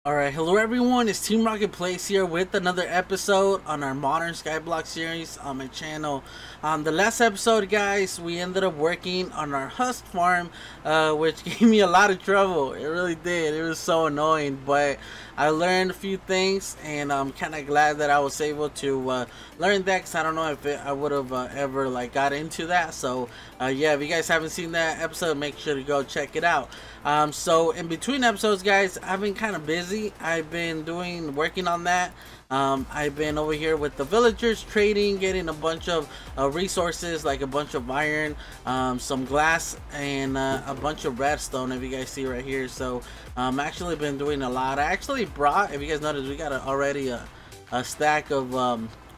Alright, hello everyone, it's Team Rocket Plays here with another episode on our Modern Skyblock series on my channel. The last episode, guys, we ended up working on our husk farm, which gave me a lot of trouble. It really did. It was so annoying, but I learned a few things, and I'm kind of glad that I was able to learn that, because I don't know if I would have ever got into that. So yeah, if you guys haven't seen that episode, make sure to go check it out. So in between episodes, guys, I've been kind of busy. I've been working on that. I've been over here with the villagers trading, getting a bunch of resources, like a bunch of iron, some glass, and a bunch of redstone, if you guys see right here. So actually been doing a lot. I actually brought, if you guys noticed, we got already a stack of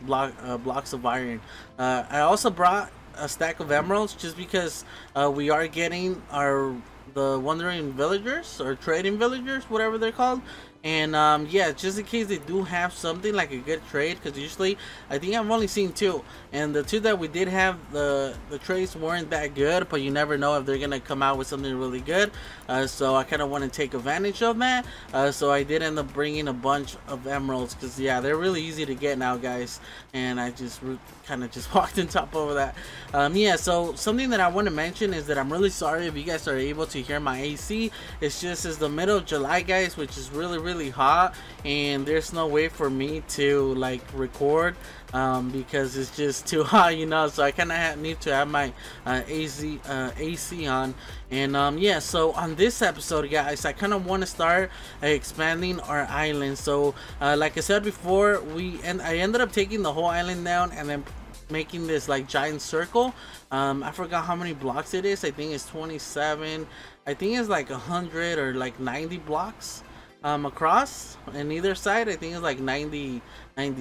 blocks of iron. I also brought a stack of emeralds, just because we are getting the wandering villagers, or trading villagers, whatever they're called. And yeah, just in case they do have something like a good trade, because usually I think I've only seen two, and the two that we did have, the trades weren't that good, but you never know if they're gonna come out with something really good. So I kind of want to take advantage of that. So I did end up bringing a bunch of emeralds, because yeah, they're really easy to get now, guys, and I just kind of just walked on top of that. Yeah, so something that I want to mention is that I'm really sorry if you guys are able to hear my AC. It's the middle of July, guys, which is really hot, and there's no way for me to record because it's just too hot, you know. So I kind of need to have my AC on. And yeah, so on this episode, guys, I kind of want to start expanding our island. So like I said before, I ended up taking the whole island down and then making this giant circle. I forgot how many blocks it is. I think it's 27. I think it's 100 or 90 blocks across, and either side I think it's 90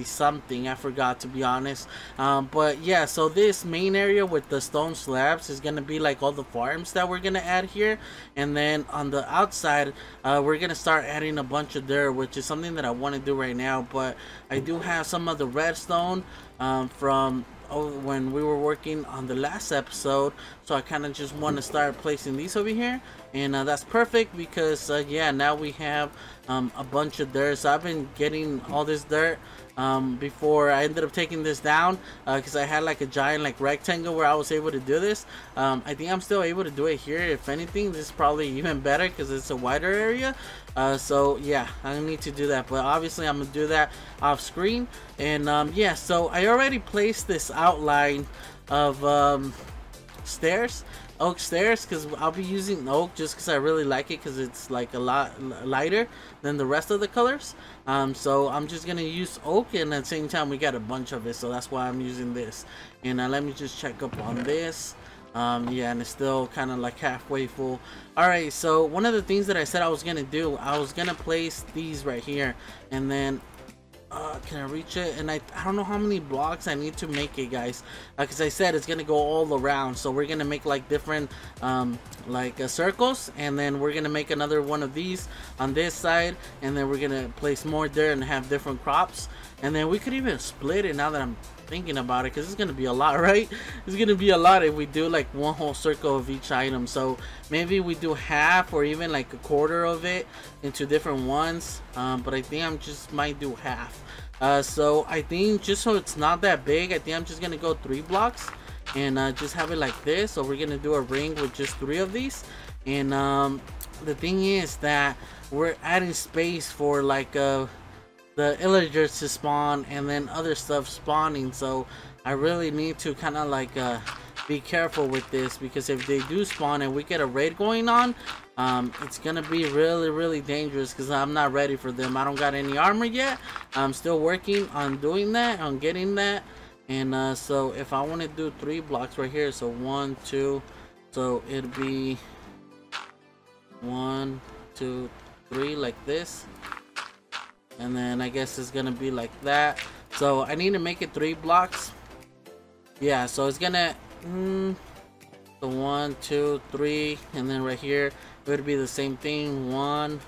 something. I forgot, to be honest. But yeah, so this main area with the stone slabs is gonna be all the farms that we're gonna add here, and then on the outside we're gonna start adding a bunch of dirt, which is something that I want to do right now. But I do have some of the redstone from when we were working on the last episode, so I kind of just want to start placing these over here, and that's perfect, because yeah, now we have a bunch of dirt. So I've been getting all this dirt before I ended up taking this down, because I had a giant rectangle where I was able to do this. I think I'm still able to do it here. If anything, this is probably even better because it's a wider area. So yeah, I need to do that, but obviously I'm gonna do that off screen. And yeah, so I already placed this outline of oak stairs, because I'll be using oak just because I really like it, because it's a lot lighter than the rest of the colors. So I'm just gonna use oak, and at the same time we got a bunch of it, so that's why I'm using this. And let me just check up on this. Yeah, and it's still kind of halfway full. Alright, so one of the things that I said I was gonna do, I was gonna place these right here, and then can I reach it? And I don't know how many blocks I need to make it, guys, because I said it's gonna go all around. So we're gonna make different circles, and then we're gonna make another one of these on this side, and then we're gonna place more there and have different crops. And then we could even split it, now that I'm thinking about it, because it's gonna be a lot, right? It's gonna be a lot if we do one whole circle of each item. So maybe we do half, or even a quarter of it into different ones. But I think I'm just might do half. So I think, just so it's not that big, I think I'm just gonna go 3 blocks and just have it like this. So we're gonna do a ring with just 3 of these. And the thing is that we're adding space for the illagers to spawn, and then other stuff spawning. So I really need to kind of be careful with this, because if they do spawn and we get a raid going on, it's gonna be really dangerous, because I'm not ready for them. I don't got any armor yet. I'm still working on doing that, on getting that. And so if I want to do 3 blocks right here, so 1, 2, so it'd be 1, 2, 3, like this. And then I guess it's gonna be like that. So I need to make it 3 blocks. Yeah, so it's gonna so 1, 2, 3, and then right here it would be the same thing. 1,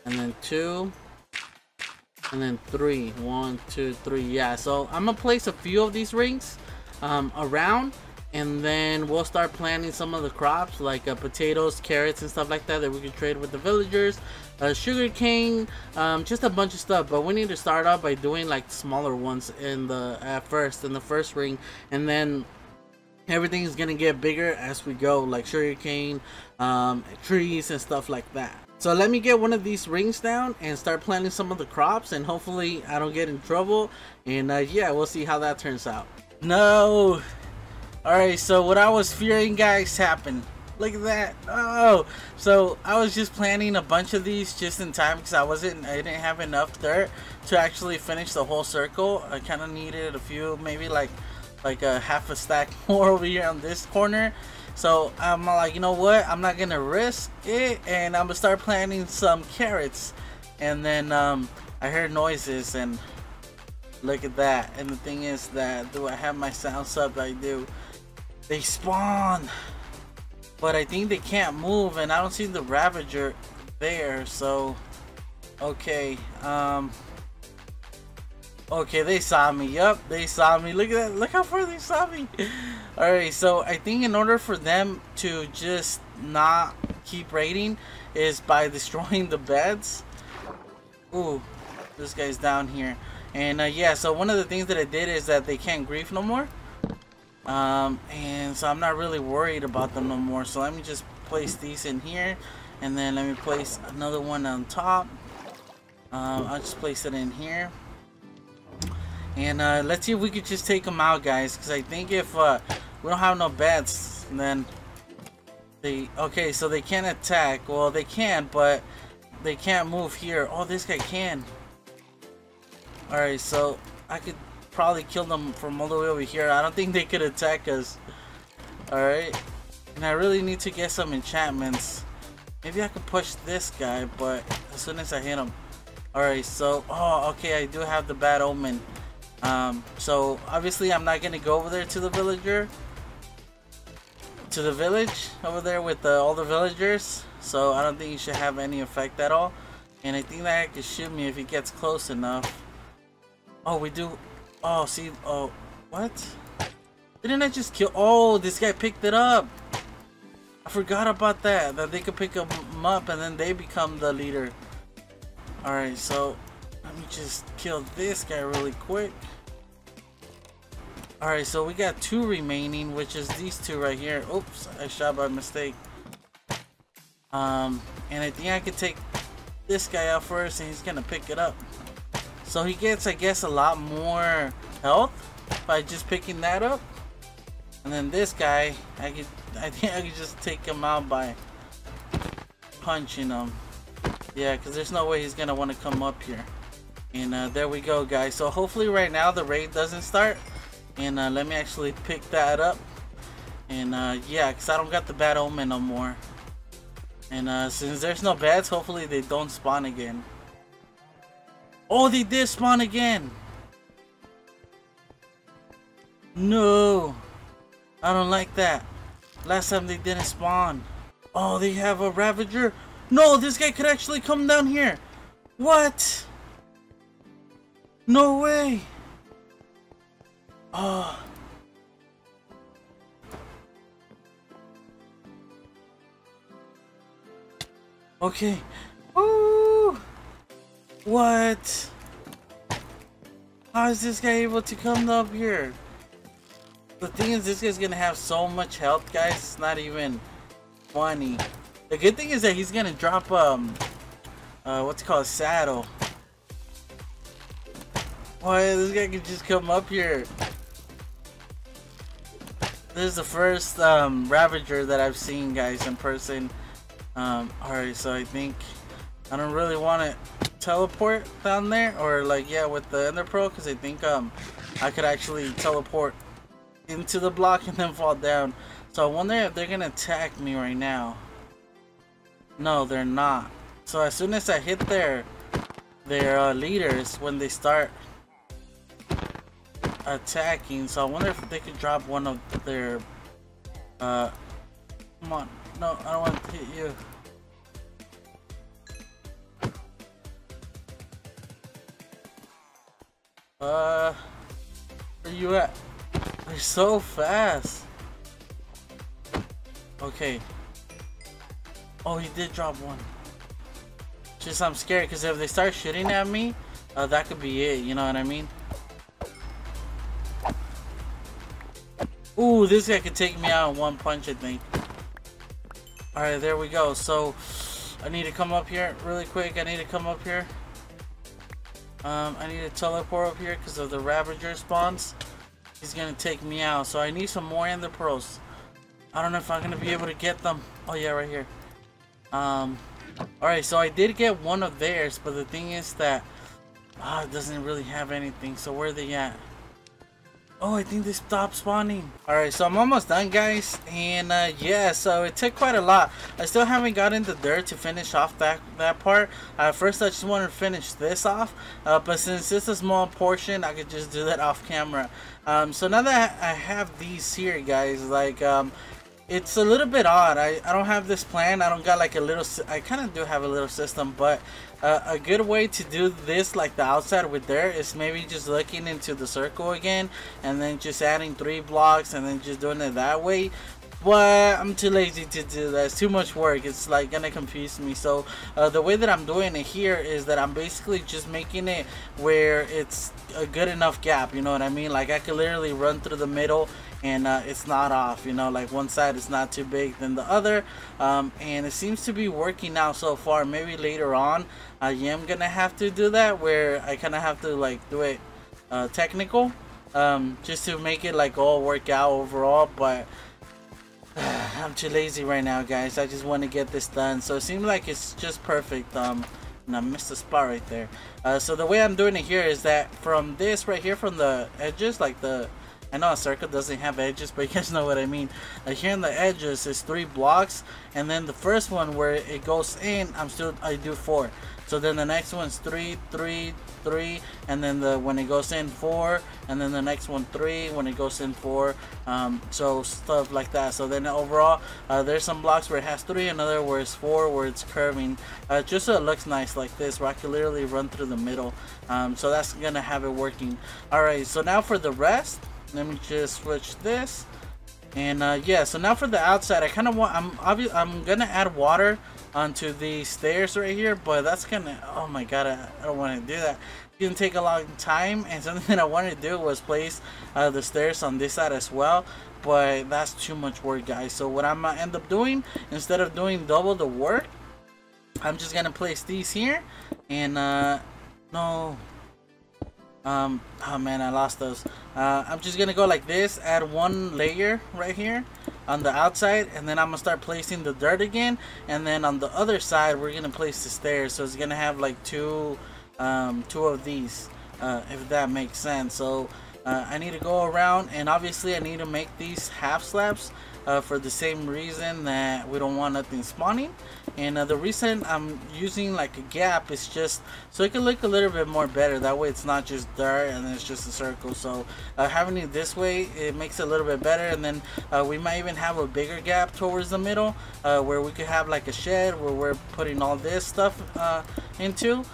and then 2, and then 3. 1, 2, 3. Yeah, so I'm gonna place a few of these rings around, and then we'll start planting some of the crops like potatoes, carrots, and stuff like that that we can trade with the villagers. Sugar cane, just a bunch of stuff. But we need to start off by doing like smaller ones in the first ring, and then everything is gonna get bigger as we go, like sugar cane, trees, and stuff like that. So let me get one of these rings down and start planting some of the crops, and hopefully I don't get in trouble. And yeah, we'll see how that turns out. No. Alright, so what I was fearing, guys, happened. Look at that. Oh, so I was just planting a bunch of these just in time because I didn't have enough dirt to actually finish the whole circle. I kind of needed a few, maybe like a half a stack more over here on this corner. So I'm like, you know what, I'm not gonna risk it, and I'm gonna start planting some carrots. And then I heard noises, and look at that. And the thing is that, do I have my sounds up? I do. They spawn, but I think they can't move, and I don't see the Ravager there. So okay, okay, they saw me. Yup, they saw me. Look at that. Look how far they saw me. Alright, so I think in order for them to just not keep raiding is by destroying the beds. Ooh, this guy's down here. And yeah, so one of the things that I did is that they can't grief no more. And so I'm not really worried about them no more. So let me just place these in here, and then let me place another one on top. I'll just place it in here. And let's see if we could just take them out, guys, because I think if we don't have no beds, then okay, so they can't attack. Well, they can, but they can't move here. Oh, this guy can. Alright, so I could probably kill them from all the way over here. I don't think they could attack us. Alright, and I really need to get some enchantments. Maybe I could push this guy, but as soon as I hit him. Alright, so oh, okay, I do have the bad omen. So obviously I'm not gonna go over there to the village over there with all the villagers, so I don't think he should have any effect at all. And I think that guy can shoot me if he gets close enough. Oh, we do. Oh, see. Oh, what? Didn't I just kill? Oh, this guy picked it up. I forgot about that they could pick them up and then they become the leader. Alright, so let me just kill this guy really quick. Alright, so we got 2 remaining, which is these 2 right here. Oops, I shot by mistake. And I think I could take this guy out first, and he's gonna pick it up. So he gets, I guess, a lot more health by just picking that up. And then this guy, I think I could just take him out by punching him. Yeah, because there's no way he's gonna want to come up here. And there we go, guys. So hopefully right now the raid doesn't start. And let me actually pick that up. And yeah, because I don't got the bad omen no more. And since there's no beds, hopefully they don't spawn again. Oh, they did spawn again. No, I don't like that. Last time they didn't spawn. Oh, they have a Ravager. No, this guy could actually come down here. What? No way. Oh. Okay. Woo! What? How is this guy able to come up here? The thing is, this guy's gonna have so much health, guys. It's not even funny. The good thing is that he's gonna drop what's it called, saddle. Why this guy can just come up here? This is the first Ravager that I've seen, guys, in person. Alright, so I think I don't really want to teleport down there, or like, yeah, with the Ender Pearl, because I think I could actually teleport into the block and then fall down. So I wonder if they're gonna attack me right now. No, they're not. So as soon as I hit their leaders, when they start attacking, so I wonder if they could drop one of their come on. No, I don't want to hit you. Where you at? They're so fast. Okay. Oh, he did drop one. Just I'm scared because if they start shooting at me, that could be it. You know what I mean? Ooh, this guy could take me out in one punch, I think. Alright, there we go. So, I need to come up here really quick. I need to come up here. I need to teleport up here because of the Ravager spawns. He's going to take me out. So, I need some more Ender Pearls. I don't know if I'm going to be able to get them. Oh, yeah, right here. Alright, so I did get one of theirs, but the thing is that it doesn't really have anything. So where are they at? Oh, I think they stopped spawning. Alright, so I'm almost done, guys. And yeah, so it took quite a lot. I still haven't gotten the dirt to finish off that part. First, I just wanted to finish this off. But since it's a small portion, I could just do that off camera. So now that I have these here, guys, like it's a little bit odd. I don't have this plan. I don't got like a little, I kind of do have a little system, but a good way to do this, like the outside with dirt, is maybe just looking into the circle again and then just adding 3 blocks and then just doing it that way. But I'm too lazy to do that. It's too much work. It's like gonna confuse me. So the way that I'm doing it here is that I'm basically just making it where it's a good enough gap, you know what I mean? Like I could literally run through the middle and it's not off, you know, like one side is not too big than the other, and it seems to be working out so far. Maybe later on I am gonna have to do that where I kind of have to like do it technical, just to make it like all work out overall. But I'm too lazy right now, guys. I just want to get this done. So it seems like it's just perfect. And I missed a spot right there. So the way I'm doing it here is that from this right here, from the edges, like I know a circle doesn't have edges, but you guys know what I mean. Here in the edges is 3 blocks, and then the first one where it goes in, I do 4. So then the next one's 3, 3, 3, and then when it goes in 4, and then the next one 3 when it goes in 4. So stuff like that. So then overall, there's some blocks where it has 3, another where it's 4, where it's curving, just so it looks nice like this, where I can literally run through the middle. So that's gonna have it working. All right. So now for the rest, let me just switch this. And yeah, so now for the outside, I kind of want, I'm gonna add water onto the stairs right here, but that's gonna, oh my god, I don't want to do that. It's gonna take a long time, and something that I wanted to do was place the stairs on this side as well, but that's too much work, guys. So what I'm gonna end up doing, instead of doing double the work, I'm just gonna place these here, and no. Oh man, I lost those. I'm just gonna go like this, add 1 layer right here on the outside, and then I'm gonna start placing the dirt again, and then on the other side we're gonna place the stairs. So it's gonna have like two of these, if that makes sense. So I need to go around, and obviously I need to make these half slabs for the same reason that we don't want nothing spawning. And the reason I'm using like a gap is just so it can look a little bit more better. That way it's not just dirt and it's just a circle. So having it this way, it makes it a little bit better. And then we might even have a bigger gap towards the middle, where we could have like a shed where we're putting all this stuff into,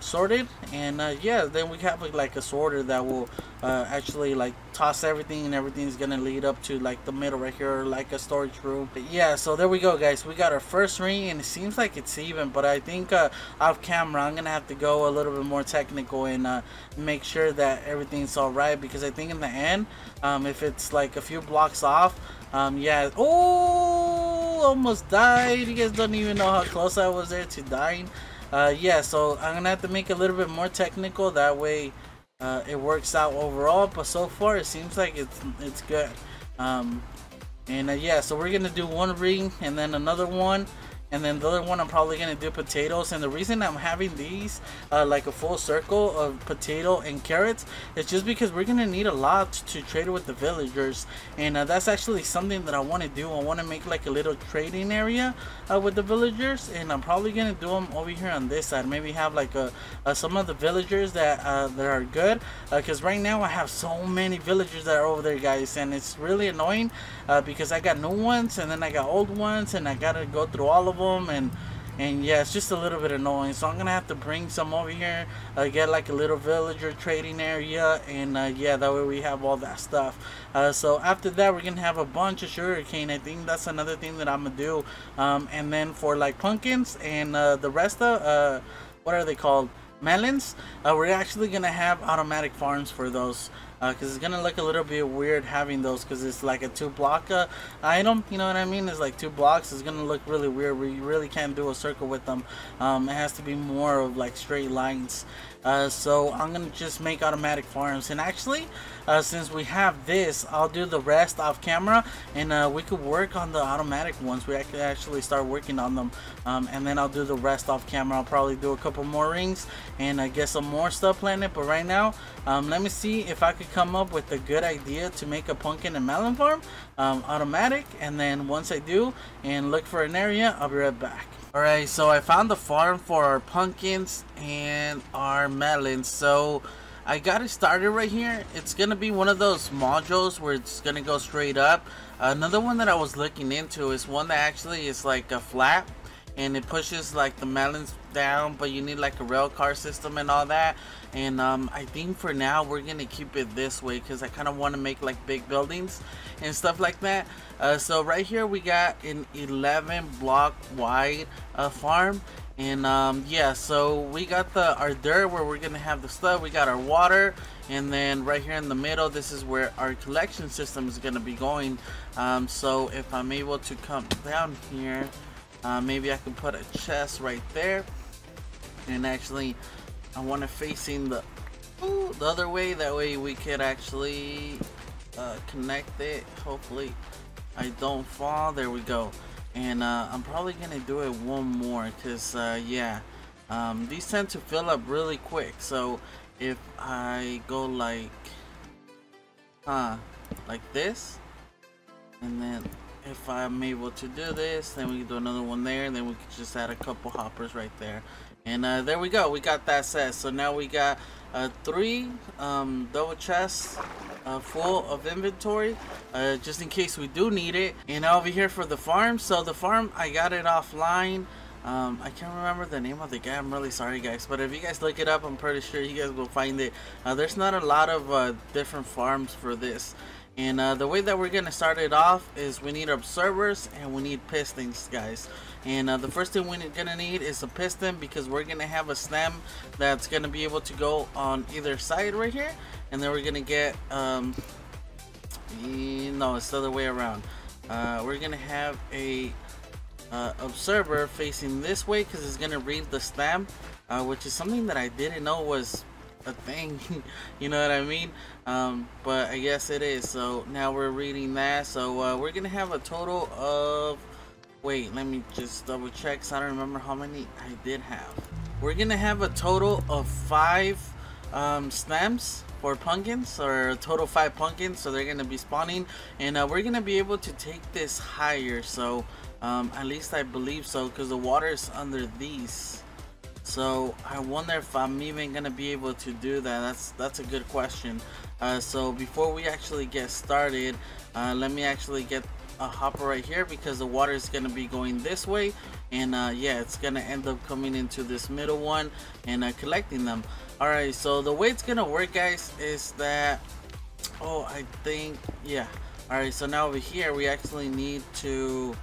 sorted. And yeah, then we have like a sorter that will actually like toss everything, and everything's gonna lead up to like the middle right here, like a storage room. But yeah, so there we go, guys. We got our first ring, and it seems like it's even, but I think off camera I'm gonna have to go a little bit more technical and make sure that everything's all right, because I think in the end, if it's like a few blocks off, yeah. Oh, almost died. You guys don't even know how close I was there to dying. Yeah, so I'm gonna have to make it a little bit more technical, that way it works out overall. But so far it seems like it's good. And yeah, so we're gonna do 1 ring and then another one, and then the other one I'm probably gonna do potatoes. And the reason I'm having these like a full circle of potato and carrots is just because we're gonna need a lot to trade with the villagers, and that's actually something that I want to do. I want to make like a little trading area with the villagers, and I'm probably gonna do them over here on this side. Maybe have like some of the villagers that are good, because right now I have so many villagers that are over there, guys, and it's really annoying because I got new ones and then I got old ones, and I gotta go through all of them, and and yeah, it's just a little bit annoying. So I'm gonna have to bring some over here, get like a little villager trading area, and yeah, that way we have all that stuff. So after that, we're gonna have a bunch of sugarcane. I think that's another thing that I'm gonna do. And then for like pumpkins and the rest of what are they called, melons, we're actually gonna have automatic farms for those, because it's gonna look a little bit weird having those, because it's like a 2 block item, you know what I mean? It's like 2 blocks. It's gonna look really weird. We really can't do a circle with them. It has to be more of like straight lines. So I'm gonna just make automatic farms, and actually since we have this, I'll do the rest off camera, and we could work on the automatic ones. We could actually start working on them, and then I'll do the rest off camera. I'll probably do a couple more rings and get some more stuff planted, but right now let me see if I could come up with a good idea to make a pumpkin and melon farm automatic, and then once I do and look for an area, I'll be right back. Alright, so I found the farm for our pumpkins and our melons. So I got it started right here. It's gonna be one of those modules where it's gonna go straight up. Another one that I was looking into is one that actually is like a flat, and it pushes like the melons down, but you need like a rail car system and all that. And I think for now we're gonna keep it this way, because I kind of want to make like big buildings and stuff like that. So right here we got an 11 block wide farm, and yeah, so we got our dirt where we're gonna have the stuff. We got our water, and then right here in the middle, this is where our collection system is gonna be going. So if I'm able to come down here, maybe I can put a chest right there, and actually I want it facing the other way. That way we could actually connect it. Hopefully I don't fall. There we go. And I'm probably gonna do it one more, because yeah, these tend to fill up really quick. So if I go like this, and then if I'm able to do this, then we can do another one there, and then we can just add a couple hoppers right there, and there we go. We got that set. So now we got 3 double chests full of inventory, just in case we do need it. And over here for the farm, so the farm, I got it offline. I can't remember the name of the guy. I'm really sorry guys, but if you guys look it up, I'm pretty sure you guys will find it. There's not a lot of different farms for this. And the way that we're gonna start it off is we need observers and we need pistons, guys. And the first thing we're gonna need is a piston, because we're gonna have a stem that's gonna be able to go on either side right here. And then we're gonna get no, it's the other way around. We're gonna have a observer facing this way, because it's gonna read the stem, which is something that I didn't know was a thing. You know what I mean? But I guess it is. So now we're reading that. So we're gonna have a total of, wait, let me just double check, so I don't remember how many I did have. We're gonna have a total of 5 stems for pumpkins, or a total 5 pumpkins. So they're gonna be spawning, and we're gonna be able to take this higher. So at least I believe so, because the water is under these. So I wonder if I'm even gonna be able to do that. That's a good question. So before we actually get started, let me actually get a hopper right here, because the water is gonna be going this way, and yeah, it's gonna end up coming into this middle one and collecting them. Alright, so the way it's gonna work, guys, is that, I think, yeah. Alright, so now over here we actually need to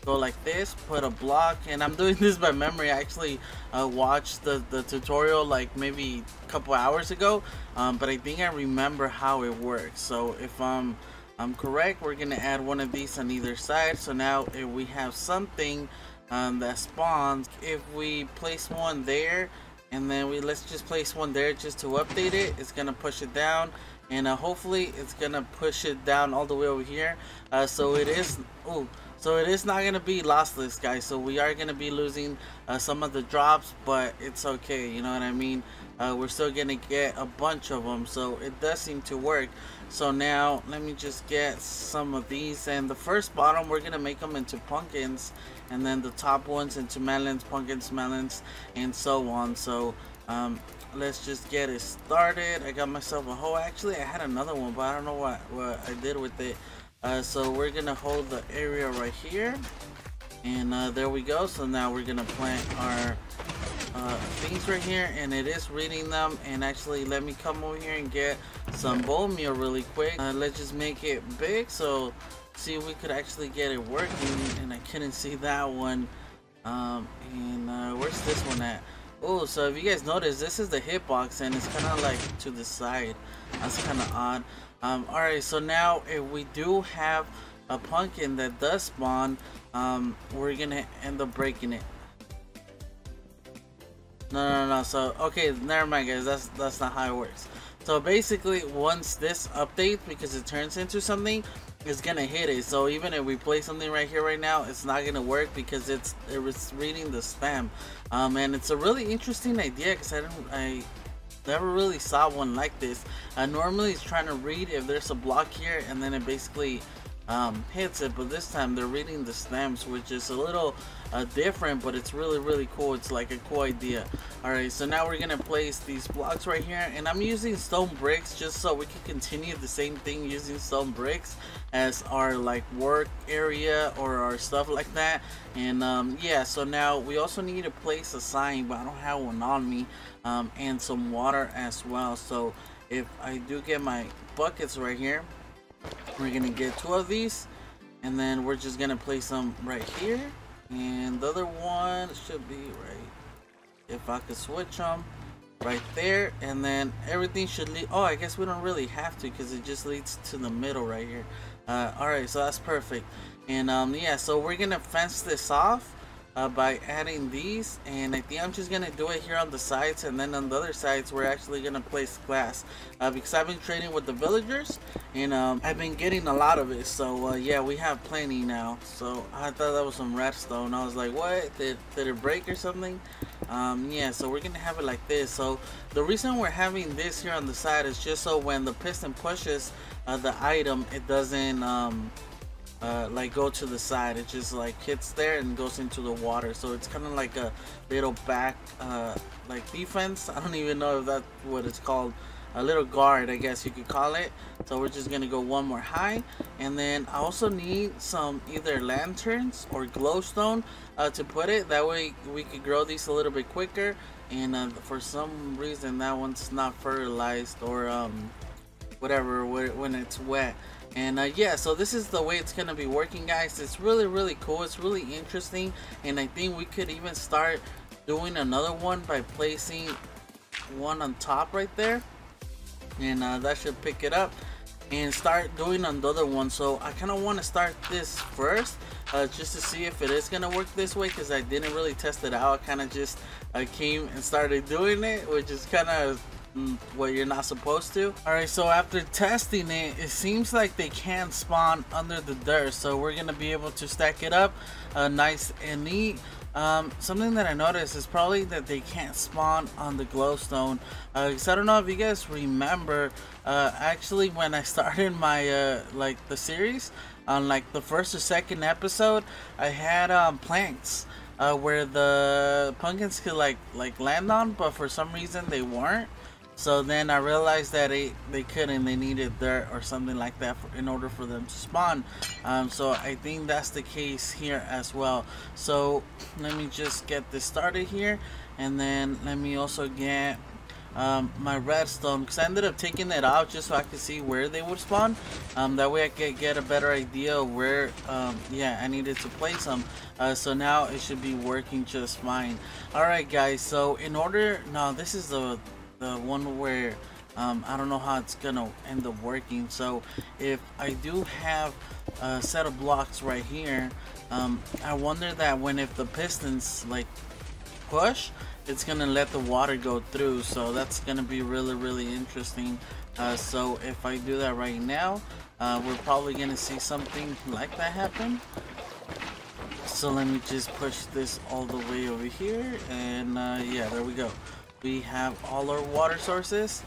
go like this, put a block, and I'm doing this by memory. I actually watched the tutorial like maybe a couple hours ago, but I think I remember how it works. So if I'm correct, we're gonna add one of these on either side. So now if we have something that spawns, if we place one there, and then let's just place one there just to update it, it's gonna push it down, and hopefully it's gonna push it down all the way over here. So it is not gonna be lossless, guys. So we are gonna be losing some of the drops, but it's okay, you know what I mean? We're still gonna get a bunch of them, so it does seem to work. So now let me just get some of these, and the first bottom we're gonna make them into pumpkins, and then the top ones into melons, pumpkins, melons, and so on. So let's just get it started. I got myself a hole. Actually, I had another one, but I don't know what I did with it. So we're gonna hold the area right here, And there we go. So now we're gonna plant our things right here, and it is reading them. And actually, let me come over here and get some bone meal really quick. Let's just make it big, so see if we could actually get it working. And I couldn't see that one. Where's this one at? Oh, so if you guys notice, this is the hitbox, and it's kind of like to the side. That's kind of odd. Alright, so now if we do have a pumpkin that does spawn, we're gonna end up breaking it. No. So okay, never mind, guys. That's not how it works. So basically, once this updates, because it turns into something, it's gonna hit it. So even if we play something right here right now, it's not gonna work because it was reading the spam. And it's a really interesting idea because I never really saw one like this. Normally it's trying to read if there's a block here, and then it basically hits it, but this time they're reading the stems, which is a little different, but it's really cool. It's like a cool idea. Alright, so now we're gonna place these blocks right here, and I'm using stone bricks just so we can continue the same thing using stone bricks as our like work area or our stuff like that. And yeah, so now we also need to place a sign, but I don't have one on me, and some water as well. So if I do get my buckets right here, we're gonna get 2 of these, and then we're just gonna place them right here, and the other one should be right, if I could switch them right there, and then everything should lead. Oh, I guess we don't really have to because it just leads to the middle right here. Alright, so that's perfect. And yeah, so we're gonna fence this off by adding these, and I think I'm just gonna do it here on the sides, and then on the other sides we're actually gonna place glass, because I've been trading with the villagers, and I've been getting a lot of it. So yeah, we have plenty now. So I thought that was some redstone. I was like, what, did it break or something? Yeah, so we're gonna have it like this. So the reason we're having this here on the side is just so when the piston pushes the item, it doesn't like go to the side. It just like hits there and goes into the water. So it's kind of like a little back like defense. I don't even know if that's what it's called. A little guard, I guess you could call it. So we're just gonna go one more high, and then I also need some either lanterns or glowstone to put it. That way we could grow these a little bit quicker. And for some reason that one's not fertilized or whatever when it's wet. And yeah, so this is the way it's gonna be working, guys. It's really cool. It's really interesting, and I think we could even start doing another one by placing one on top right there, and that should pick it up, and start doing another one. So I kind of want to start this first, just to see if it is gonna work this way, because I didn't really test it out. I kind of just came and started doing it, which is kind of what you're not supposed to. Alright, so after testing it, it seems like they can spawn under the dirt, so we're gonna be able to stack it up nice and neat. Something that I noticed is probably that they can't spawn on the glowstone, because I don't know if you guys remember, actually when I started my like the series, on like the first or second episode, I had planks where the pumpkins could like land on, but for some reason they weren't. So then I realized that they couldn't. They needed dirt or something like that in order for them to spawn. So I think that's the case here as well. So let me just get this started here, and then let me also get my redstone, because I ended up taking it out just so I could see where they would spawn. That way I could get a better idea of where yeah, I needed to place them. So now it should be working just fine. Alright guys, so in order, now this is the one where I don't know how it's gonna end up working. So if I do have a set of blocks right here, I wonder that if the pistons like push, it's gonna let the water go through. So that's gonna be really interesting. So if I do that right now, we're probably gonna see something like that happen. So let me just push this all the way over here, and yeah, there we go. We have all our water sources,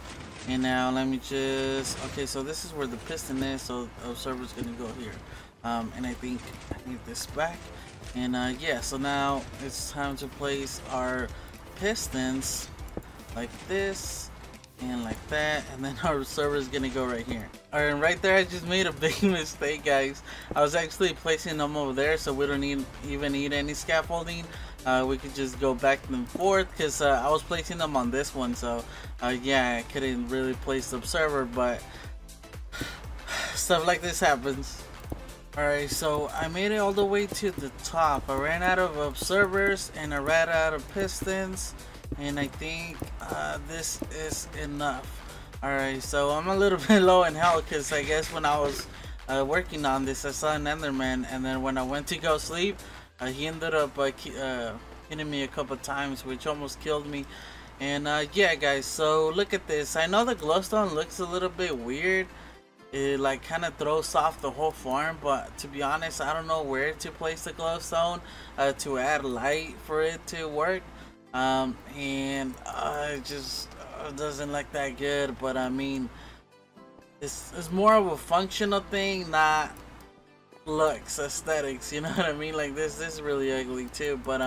and now let me just, okay, so this is where the piston is, so the server's gonna go here, and I think I need this back, and yeah, so now it's time to place our pistons like this, and like that, and then our server is gonna go right here. Alright, and right there I just made a big mistake, guys. I was actually placing them over there, so we don't even need any scaffolding. We could just go back and forth, because I was placing them on this one, so yeah, I couldn't really place the observer, but stuff like this happens. Alright, so I made it all the way to the top. I ran out of observers and I ran out of pistons, and I think this is enough. Alright, so I'm a little bit low in health, because I guess when I was working on this I saw an Enderman, and then when I went to go sleep he ended up hitting me a couple times, which almost killed me. And yeah guys, so look at this. I know the glowstone looks a little bit weird. It like kind of throws off the whole farm, but to be honest, I don't know where to place the glowstone to add light for it to work. And it just doesn't look that good. But I mean, it's more of a functional thing, not looks, aesthetics. You know what I mean? Like this is really ugly too. But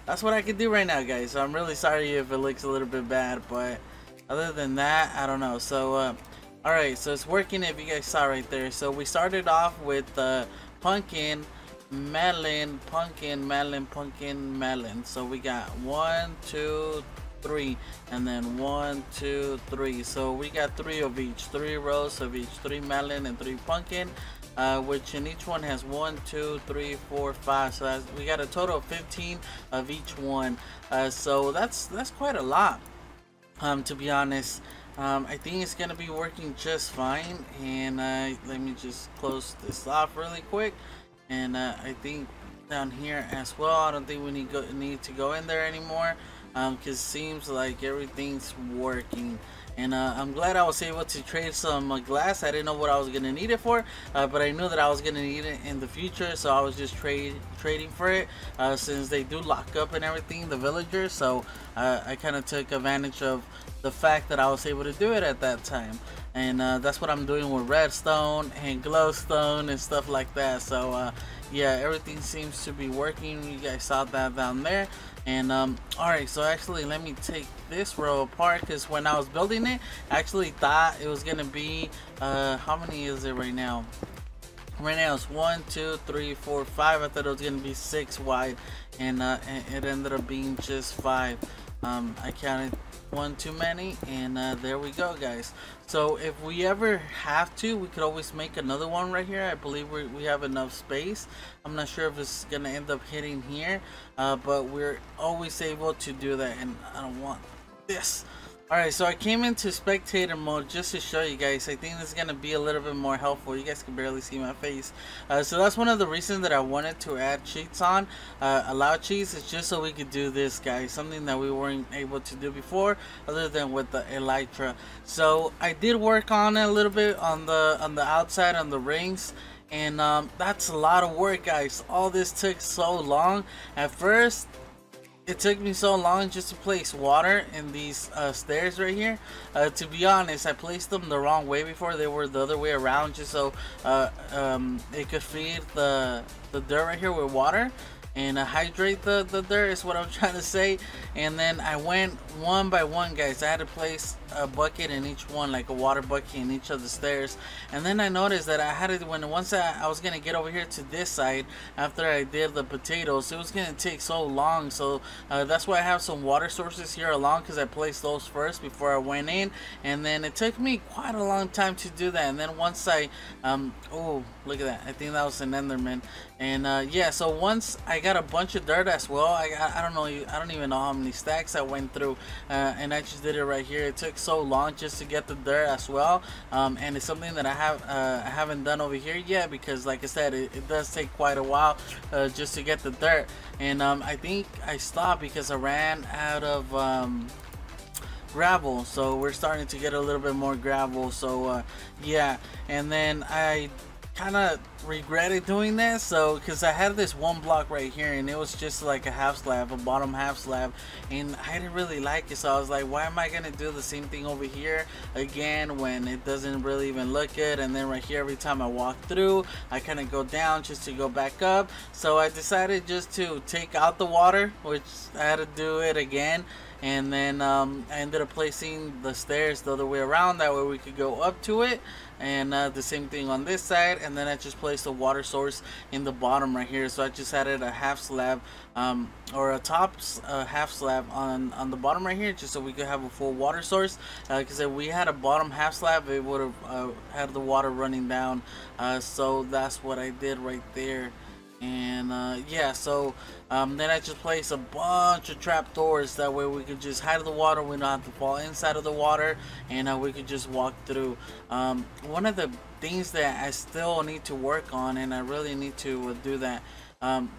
that's what I can do right now, guys. So I'm really sorry if it looks a little bit bad, but other than that, I don't know. So alright, so it's working, if you guys saw right there. So we started off with pumpkin, melon, pumpkin, melon, pumpkin, melon. So we got 1, 2, 3, and then 1, 2, 3. So we got 3 of each, 3 rows of each, 3 melon and 3 pumpkin, which in each one has 1, 2, 3, 4, 5. So we got a total of 15 of each one. So that's quite a lot, to be honest. I think it's gonna be working just fine, and let me just close this off really quick. And I think down here as well, I don't think we need to go in there anymore, because it seems like everything's working. And I'm glad I was able to trade some glass. I didn't know what I was gonna need it for, but I knew that I was gonna need it in the future, so I was just trading for it, since they do lock up and everything, the villagers. So I kind of took advantage of the fact that I was able to do it at that time. And that's what I'm doing with redstone and glowstone and stuff like that. So yeah, everything seems to be working. You guys saw that down there. And alright, so actually let me take this row apart, because when I was building it, I actually thought it was gonna be how many is it right now? Right now it's 1, 2, 3, 4, 5. I thought it was gonna be 6 wide, and it ended up being just 5. I counted one too many, and there we go, guys. So if we ever have to, we could always make another one right here. I believe we have enough space. I'm not sure if it's gonna end up hitting here, but we're always able to do that. And I don't want this. Alright, so I came into spectator mode just to show you guys. I think this is going to be a little bit more helpful. You guys can barely see my face. So that's one of the reasons that I wanted to add cheats on. Allow cheats is just so we could do this, guys. Something that we weren't able to do before, other than with the elytra. So I did work on it a little bit on the outside, on the rings. And that's a lot of work, guys. All this took so long. At first, it took me so long just to place water in these stairs right here. To be honest, I placed them the wrong way before. They were the other way around, just so it could feed the dirt right here with water and hydrate the dirt, is what I'm trying to say. And then I went one by one, guys. I had to place a bucket in each one, like a water bucket in each of the stairs. And then I noticed that I had to, once I was gonna get over here to this side after I did the potatoes, it was gonna take so long. So that's why I have some water sources here along, because I placed those first before I went in. And then it took me quite a long time to do that. And then once I oh, look at that, I think that was an Enderman. And yeah, so once I got a bunch of dirt as well, I don't know, I don't even know how many stacks I went through, and I just did it right here. It took so long just to get the dirt as well, and it's something that I haven't done over here yet, because like I said, it does take quite a while just to get the dirt. And I think I stopped because I ran out of gravel, so we're starting to get a little bit more gravel. So yeah, and then I kind of regretted doing that, so because I had this one block right here, and it was just like a half slab, a bottom half slab, and I didn't really like it. So I was like, why am I gonna do the same thing over here again when it doesn't really even look good? And then right here, every time I walk through, I kind of go down just to go back up. So I decided just to take out the water, which I had to do it again. and then I ended up placing the stairs the other way around, that way we could go up to it. And the same thing on this side, and then I just placed a water source in the bottom right here. So I just added a half slab or a top half slab on the bottom right here, just so we could have a full water source, because if we had a bottom half slab, it would have had the water running down. So that's what I did right there. And yeah, so then I just placed a bunch of trap doors, that way we could just hide the water, we don't have to fall inside of the water, and we could just walk through. One of the things that I still need to work on, and I really need to do that,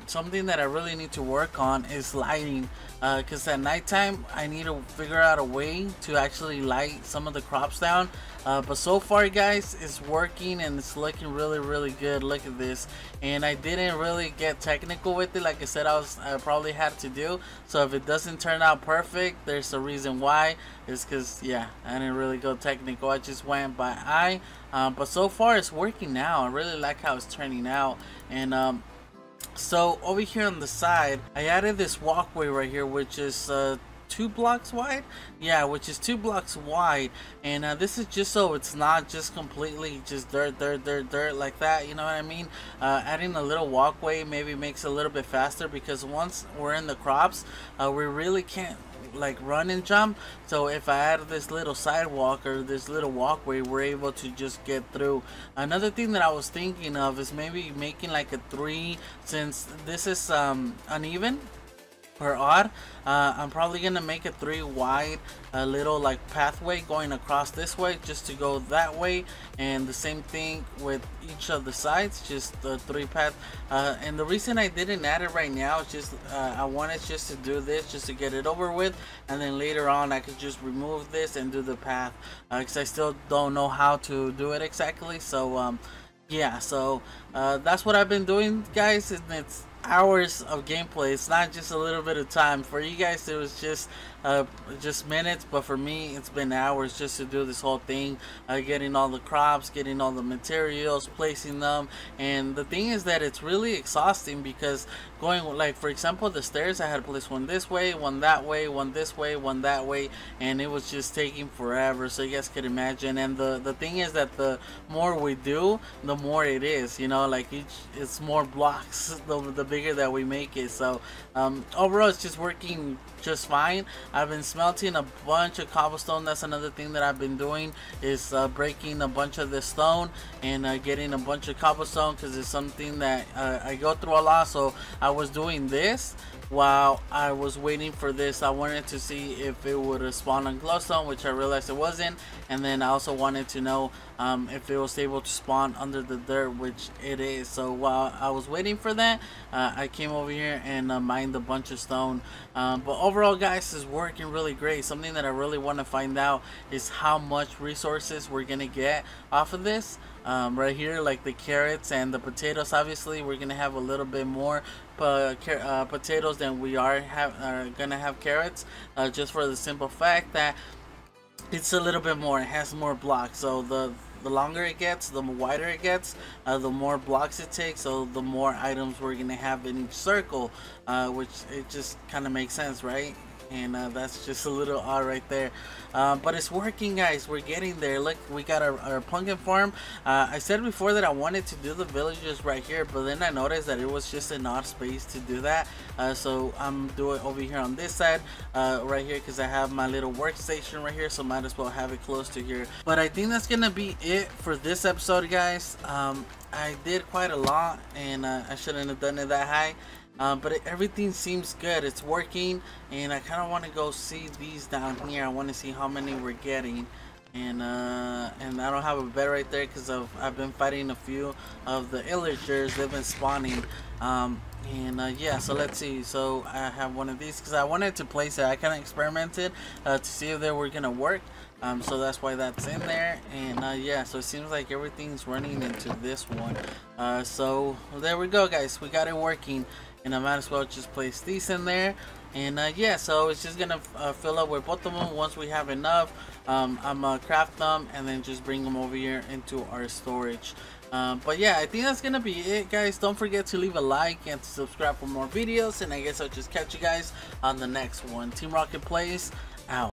something that I really need to work on is lighting, because at nighttime I need to figure out a way to actually light some of the crops down. But so far, guys, it's working and it's looking really good. Look at this. And I didn't really get technical with it, like I said I probably had to do. So if it doesn't turn out perfect, there's a reason why. It's because, yeah, I didn't really go technical, I just went by eye. But so far it's working now. I really like how it's turning out. And so over here on the side, I added this walkway right here, which is 2 blocks wide. Yeah, which is 2 blocks wide. And this is just so it's not just completely just dirt like that, you know what I mean? Adding a little walkway maybe makes it a little bit faster, because once we're in the crops, we really can't like run and jump. So if I add this little sidewalk or this little walkway, we're able to just get through. Another thing that I was thinking of is maybe making like a 3, since this is uneven or odd. I'm probably gonna make a 3 wide, a little like pathway going across this way, just to go that way, and the same thing with each of the sides, just the 3 path. And the reason I didn't add it right now is just I wanted just to do this just to get it over with, and then later on I could just remove this and do the path, because I still don't know how to do it exactly. So yeah, so that's what I've been doing, guys, and it's hours of gameplay. It's not just a little bit of time. For you guys it was just minutes, but for me it's been hours just to do this whole thing, getting all the crops, getting all the materials, placing them. And the thing is that it's really exhausting, because going, like for example, the stairs, I had to place one this way, one that way, one this way, one that way, and it was just taking forever, so you guys could imagine. And the thing is that the more we do, the more it is, you know, like it's more blocks the bigger that we make it. So overall it's just working just fine. I've been smelting a bunch of cobblestone. That's another thing that I've been doing, is breaking a bunch of this stone and getting a bunch of cobblestone, because it's something that I go through a lot. So I was doing this while I was waiting for this. I wanted to see if it would spawn on glowstone, which I realized it wasn't. And then I also wanted to know if it was able to spawn under the dirt, which it is. So while I was waiting for that, I came over here and mined a bunch of stone. But overall, guys, is working really great. Something that I really want to find out is how much resources we're gonna get off of this. Right here, like the carrots and the potatoes, obviously we're gonna have a little bit more potatoes than we are gonna have carrots, just for the simple fact that it's a little bit more, it has more blocks. So the longer it gets, the wider it gets, the more blocks it takes, so the more items we're gonna have in each circle, which it just kind of makes sense, right? And that's just a little odd right there, but it's working, guys. We're getting there. Look, we got our pumpkin farm. I said before that I wanted to do the villages right here, but then I noticed that it was just an odd space to do that, so I'm doing it over here on this side, right here, because I have my little workstation right here, so might as well have it close to here. But I think that's gonna be it for this episode, guys. I did quite a lot, and I shouldn't have done it that high. But everything seems good. It's working, and I kind of want to go see these down here. I want to see how many we're getting, and I don't have a bed right there because I've been fighting a few of the illagers. They've been spawning, yeah. So let's see. So I have one of these because I wanted to place it. I kind of experimented to see if they were gonna work. So that's why that's in there, and yeah, so it seems like everything's running into this one. So there we go, guys, we got it working. and I might as well just place these in there. And yeah, so it's just gonna fill up with both of them. Once we have enough, I'm gonna craft them and then just bring them over here into our storage. But yeah, I think that's gonna be it, guys. Don't forget to leave a like and to subscribe for more videos, and I guess I'll just catch you guys on the next one. Team Rocket Plays.